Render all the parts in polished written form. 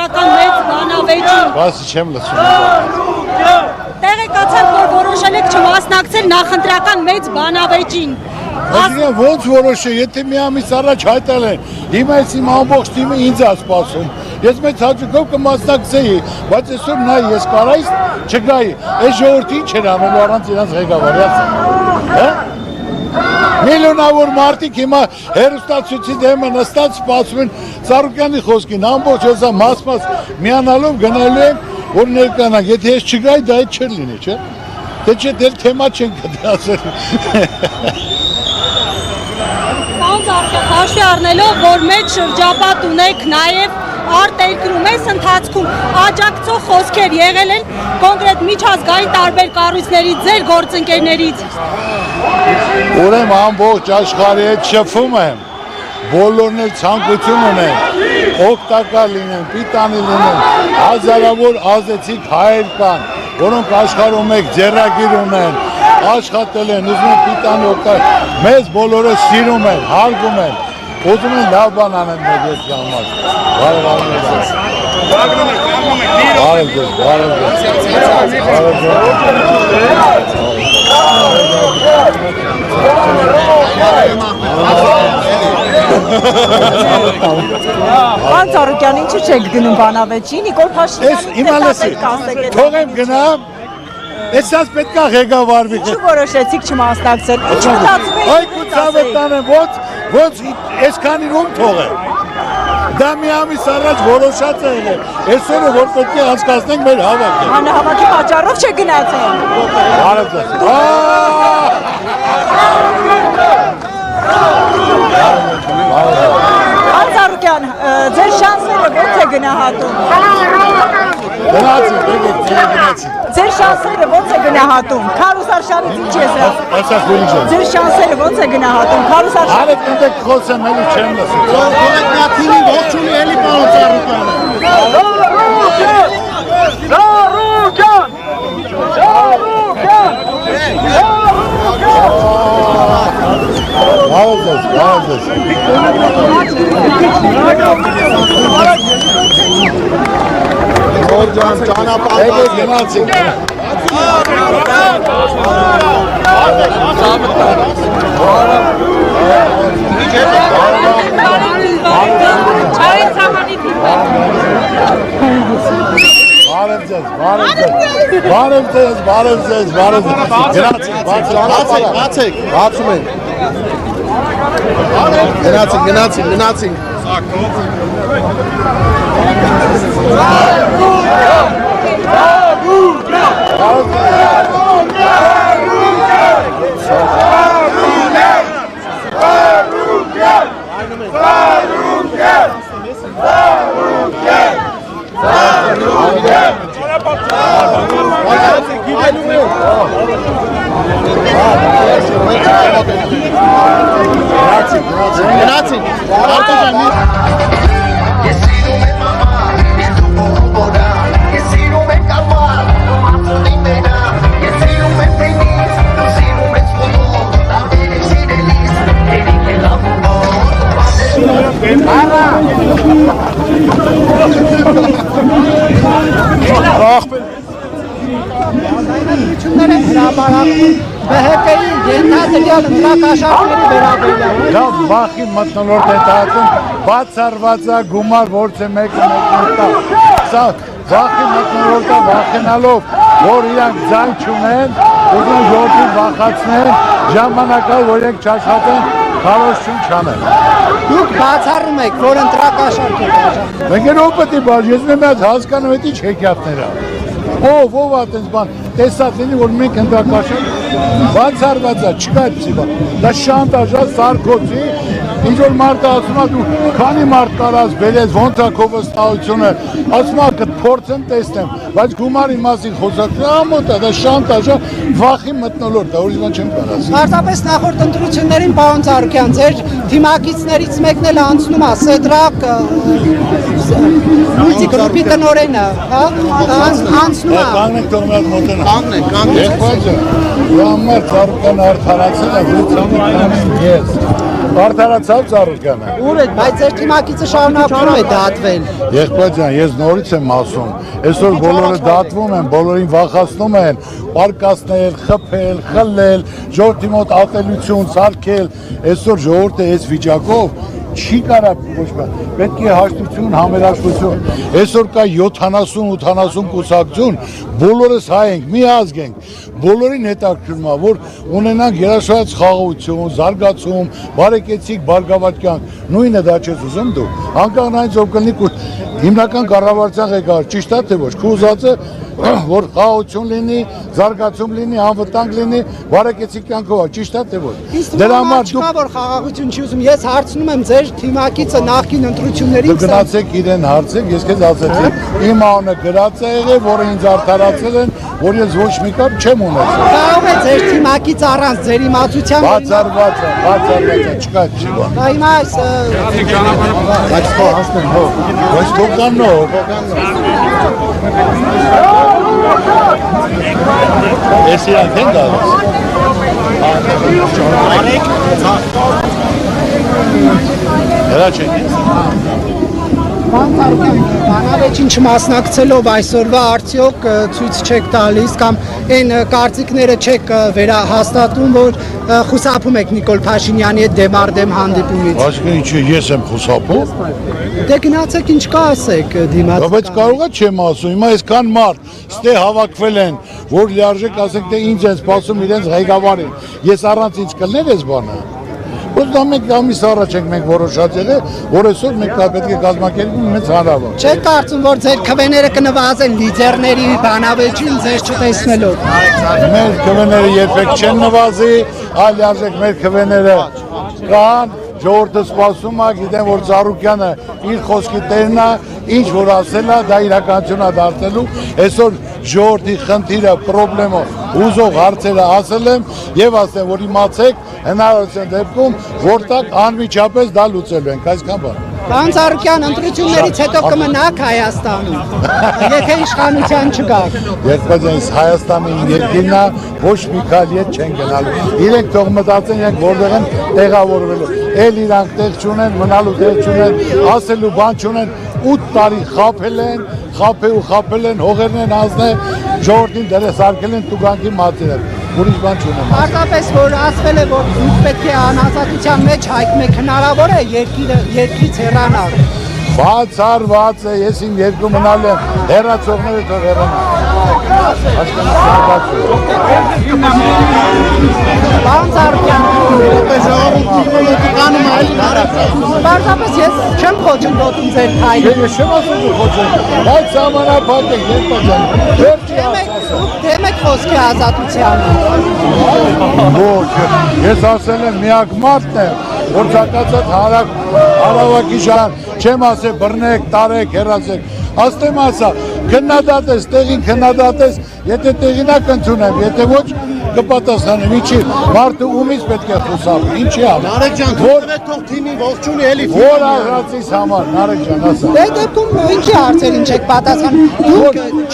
նախընտրական մեծ բանավեճին։ Բասի չեմ լսում։ Տեղեկացանք, որ որոշել եք չմասնակցել նախընտրական մեծ բանավեճին։ Ոնց որոշե, եթե մի ամիս առաջ հայտնել են, հիմա ես իմ ամբողջ թիմը ինձ է սպասում։ Ես մեծ հաճույքով կմասնակցեի, բայց այսօր նայ ես կարայից չգայի։ Այս ժողովրդի ինչ էր անելու առանց իրանց ղեկավարի։ Հա՞։ Միլիոնավոր մարդիկ հիմա հերոստացույցի դեմը նստած սպասում են Ծառուկյանի խոսքին, ամբողջ հեսա մաս-մաս միանալով գնալու են, որ ներկանանք, եթե ես չգայի, դա այդ չէր լինի, չէ՞։ Դե չէ, դեր թեմա չենք ասել։ Հաշվի առնելով, որ մեծ շրջապատ ունեք նաև արտերկրում այս ընթացքում աջակցող խոսքեր եղել են կոնկրետ միջազգային տարբեր կառույցներից, ձեր գործընկերներից։ Ուրեմն ամբողջ աշխարհի հետ շփվում եմ, բոլորն էլ ցանկություն ունեն, օգտակար լինեն, պիտանի լինեն, հազարավոր ազդեցիկ հայեր կան, որոնք աշխարհում մեկ ձեռագիր ունեն, աշխատել են, ուզում են պիտանի օգտակար, մեզ բոլորը սիրում են, հարգում են, ուզում են լավ բան անեն մեր երկրի համար։ Պարոն Ծառուկյան, ինչու չեք գնում բանավեճի, Նիկոլ Փաշինյանի թող եմ գնամ, այսպես պետք է ղեկավարվի։ Ինչու որոշեցիք չմասնակցել, ինչու մտածում եք։ Այ կուցավը տանը, ոնց այսքանին ում թողեմ։ Դա մի ամիս առաջ որոշած է եղել, այսօրը որ պետք է անցկացնենք մեր հավաքը։ Հանրահավաքի պատճառով չեք գնացել։ Պարոն Ծառուկյան, ձեր շանսերը ո՞նց է գնահատում։ Ձեր շանսերը ո՞նց է գնահատում։ Քարոզարշավից ինչ ես։ Ձեր շանսերը ո՞նց է գնահատում։ Քարոզարշավ։ Արեք դուք խոսեմ, էլի չեմ լսում։ Թողեք նա թիմի ողջունի էլի պարոն Ծառուկյանը։ Գորջան ճանապարհ գնացինք։ Բարև ձեզ, բացեք, բացում ենք։ Գնացինք։ Լավ վախի մտնոլորտ է տակում, բացարվածա գումար որց է մեկը տա։ Սա վախի մտնոլորտը վախենալով, որ իրանք ձայն չունեն, ուզում ժողովրդին վախացնեն, ժամանակա որ ենք չաշխատեն, քարոզություն չանեն։ Դուք բացառում եք, որ ընտրակաշարք եք աշխատում։ Մենք են օպտի բաժ, ես մեզ հասկանում հետ ինչ հեքիաթներ ա։ Ով ատենց բան, տեսած լինի, որ մենք ընտրակաշարք բացառված է, չկա այդպիսի բան։ Դա շանտաժ է, Սարկոզի, ինչ որ մարդը ասում է դու քանի մարդ կարաս բերես, ոնց է քո վստահությունը, ասում է կփորձեմ տեսնեմ, բայց գումարի մասին խոսակցը ամոթ է, դա շանտաժ է, վախի մթնոլորտ է, ուրիշ բան չեմ կարող ասել։ Պարզապես նախորդ ընտրություններին պարոն Ծառուկյան, ձեր թիմակիցներից մեկն էլ անցնում է, Սեդրակ մուլտիգրուպի տնօրենը, հա, անցնում է։ Կանգնեք թող մի հատ մոտենա։ Կանգնեք։ Եղբայրը, ու ամար Ծառուկյան արդարացել է, որ ցամաքանին ես։ Արդարացավ Ծառուկյանը։ Ուր է, բայց ձեր թիմակիցը շարունակում է դատվել։ Եղբայր ջան, ես նորից եմ ասում, այսօր բոլորը դատվում են, բոլորին վախացնում են, պարկասնել, խփել, խլել, ժողովրդի մոտ ատելություն, սարքել, այսօր ժողովուրդը այս վիճակով չի կարա ոչ բան, պետք է հաշտություն, համերաշխություն, այսօր կա 70-80 կուսակցություն, բոլորս հայ ենք, մի ազգ ենք, բոլորին հետաքրքրում է, որ ունենանք երաշխավորած խաղաղություն, զարգացում, բարեկեցիկ, բարգավաճ կյանք, նույնը դա չես ուզում դու, անկախ նայից ով կլինի հիմնական կառավարության ղեկավար, ճիշտ է թե ոչ, քո ուզածը որ խաղաղություն լինի, զարգացում լինի, անվտանգ լինի, բարեկեցիկ կյանքով, ճիշտ է թե ոչ։ Դրա համար դուք որ խաղաղություն չի ուզում, ես հարցնում եմ ձեր թիմակիցը նախկին ընտրություններին դուք գնացեք իրեն հարցեք, ես քեզ ասեցի, իմ անունը գրած է եղել, որը ինձ արդարացել են, որ ես ոչ մի կապ չեմ ունեցել։ Կարող է ձեր թիմակից առանց ձեր իմացության բացառված է, չկա չի բան։ Հիմա այս Բայց քո հասնեն հո։ Բայց քո կանո։ Ես իրանք են գալիս։ Արեք։ Հələ չեք։ Բանավեճին չմասնակցելով այսօրվա արդյոք ցույց չեք տալիս կամ այն կարծիքները չեք վերահաստատում, որ խուսափում եք Նիկոլ Փաշինյանի հետ դեմարդեմ հանդիպումից։ Այսինքն ինչի ես եմ խուսափում։ Դե գնացեք ինչ կասեք դիմաց։ Բայց կարող է չեմ ասում, հիմա այսքան մարդ ստե հավաքվել են, որ լիարժեք ասենք թե ինձ են սպասում իրենց ղեկավարին։ Ես առանց ինձ կլներ այս բանը։ Ոչ դա մենք ամիս առաջ ենք մենք որոշացել է, որ այսօր մենք պետք է կազմակերպում մեծ հանրավար։ Չեք կարծում, որ ձեր քվեները կնվազեն լիդերների բանավեճին ձեզ չտեսնելով։ Մեր քվեները երբեք չեն նվազի, այլ լիարժեք մեր քվեները կան, ժողովուրդը սպասում է, գիտեն որ Ծառուկյանը իր խոսքի տերն է, ինչ որ ասել է, դա իրականություն է դարձելու։ Այսօր ժողովրդի խնդիրը, պրոբլեմը, ուզող հարցերը ասել եմ եւ ասեմ, որ իմացեք հնարավորության դեպքում, որտեղ անմիջապես դա լուծելու ենք, այսքան բան։ Պարոն Ծառուկյան, ընտրություններից հետո կմնաք Հայաստանում, եթե իշխանության չգաք։ Երկբաձանից Հայաստանի երկիրն է, ոչ մի քայլ ետ չեն գնալու։ Իրենք թող մտածեն, իրենք որտեղ են տեղավորվելու։ Էլ իրանք տեղ չունեն, մնալու տեղ չունեն, ասելու բան չունեն, 8 տարի խաբել են, հողերն են ազնել, ժողովրդին դերեսարկել են տուգանքի մատներով։ Ուրիշ բան չունեմ։ Պարզապես որ ասվել է, որ դուք պետք է անազատության մեջ հայտնեք, հնարավոր է երկրից հեռանալ։ Բացառված է, ես իմ երկու մնալ եմ, հեռացողները թող հեռանան։ Պարոն Ծառուկյան, պարզապես ես չեմ խոչընդոտում ձեր քայլը։ Ես չեմ ասում որ խոչընդոտում, բայց սահմանափակ եք, Դեմ եք խոսքի ազատությանը։ Ոչ, ես ասել եմ միակ մարդն է, որ ցանկացած հարավակի ժան, չեմ ասել բռնեք, տարեք, հեռացեք, ասեմ ասա, քննադատես, տեղին քննադատես, եթե տեղինա կընդունեմ, եթե ոչ կպատասխանեմ, ինչի, մարդը ումից պետք է խուսափի, ինչի համար։ Նարեկ ջան, թողեք թող թիմի ողջունի էլի։ Որ առածից համար, Նարեկ ջան, ասա։ Դե դեպքում ինչի հարցերին չեք պատասխանում։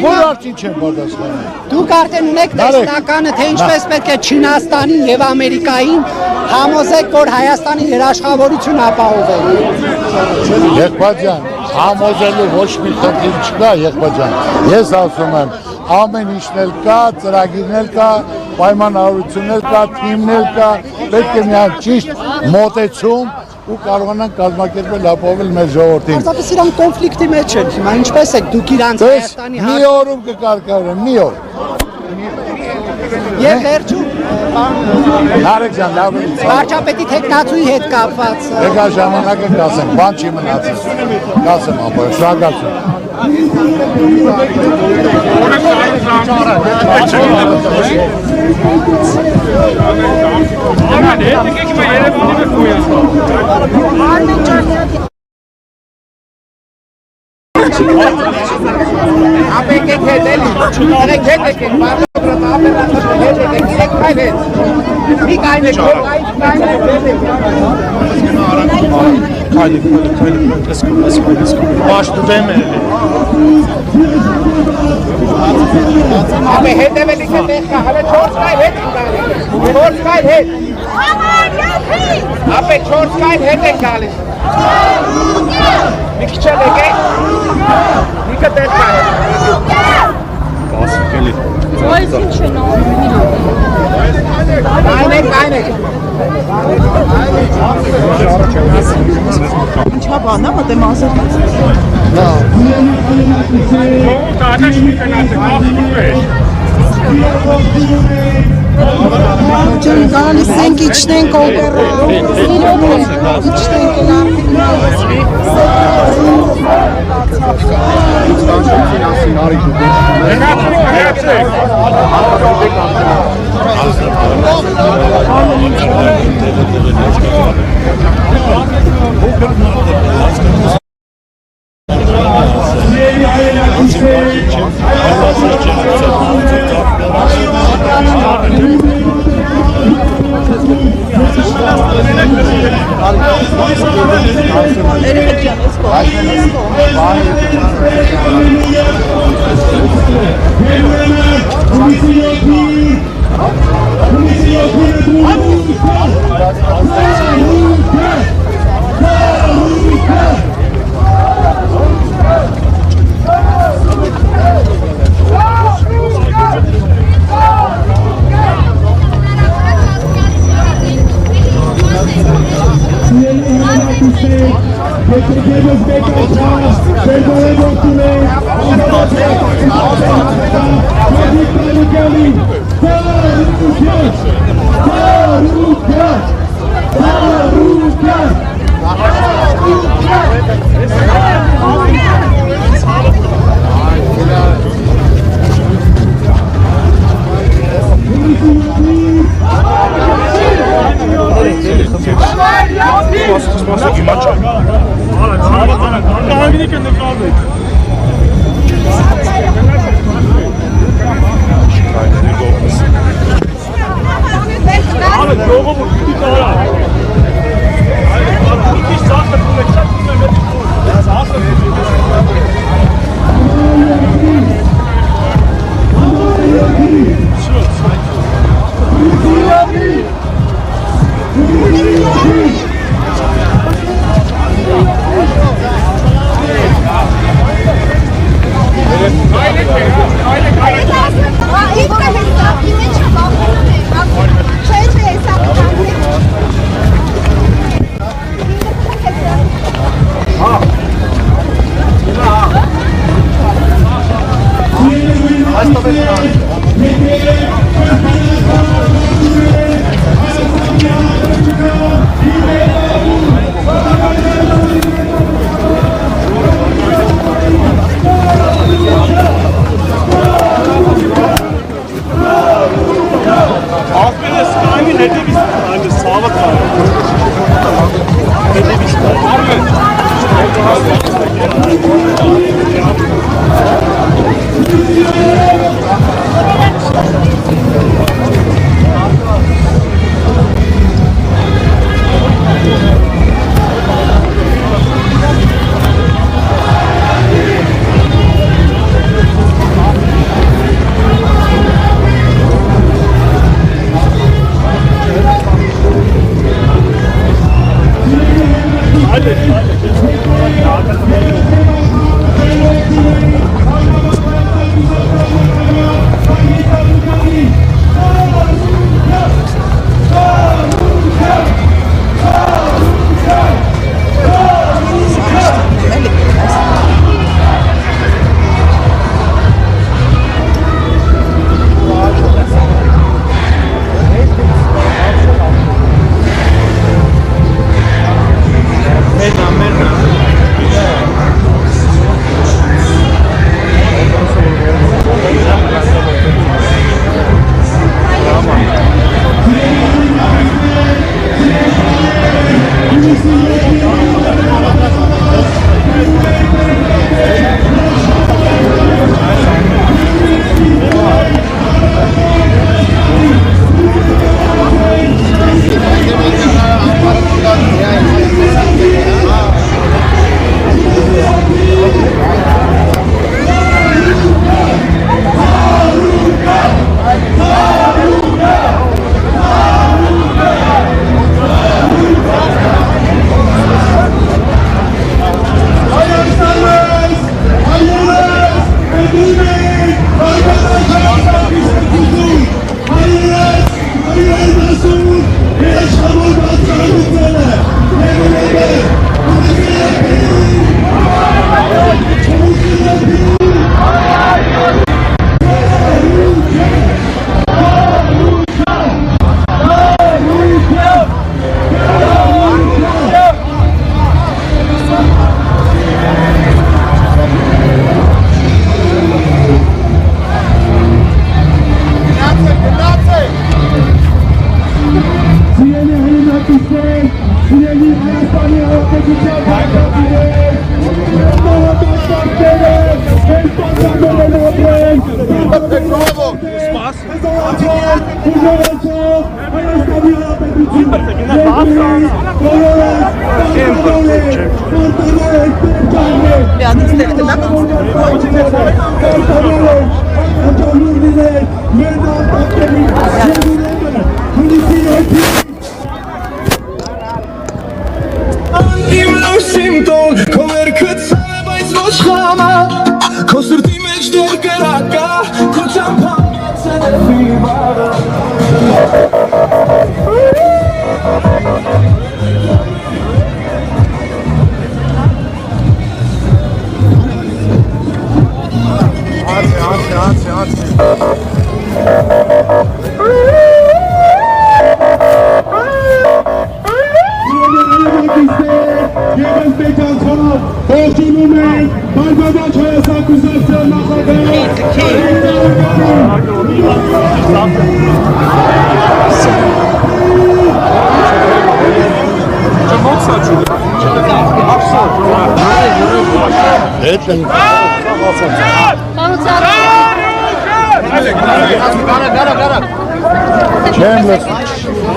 Որ արդին չեմ պատասխանում։ Դուք արդեն ունեք տեսնականը, թե ինչպես պետք է Չինաստանին եւ Ամերիկային համոզեք, որ Հայաստանի երաշխավորություն ապահովեն։ Եղբայր ջան, համոզելու ոչ մի խնդիր չկա, եղբայր ջան։ Ես ասում եմ, ամեն ինչն էլ կա, ծրագիրն էլ կա, պայմանավորություններ կա, թիմներ կա, պետք է միայն ճիշտ մոտեցում ու կարողանանք կազմակերպել ապահովել մեր ժողովրդին։ Պարզապես իրանք կոնֆլիկտի մեջ են, հիմա ինչպես եք դուք իրանք Հայաստանի մի օրում կկարգավորեմ, մի օր։ Եվ վերջում Նարեկ ջան, լավ է։ վարչապետի թեկնածուի հետ կապված Եկա ժամանակը կասեմ, բան չի մնացել։ Կասեմ ապա, շնորհակալություն։ Պաշտուտեմ է։ Ապե հետևելիք է տեղկա, հələ 4 կայլ հետ։ Ապե 4 կայլ հետ ենք գալիս։ Մի քիչ եկեք։ Մի կտեղ կա հետ։ Բասիկ էլի։ Այս ինչ են անում։ Այնեք։ Ինչա բանա մտեմ ազերված։ Ջան, գալիս ենք իջնենք օպերա։ Իջնենք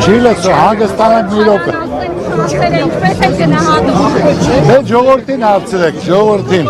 Չիլը հանգստանանք մի րոպե։ Ինչպես եք գնահատում։ Դե ժողովրդին հարցրեք, ժողովրդին։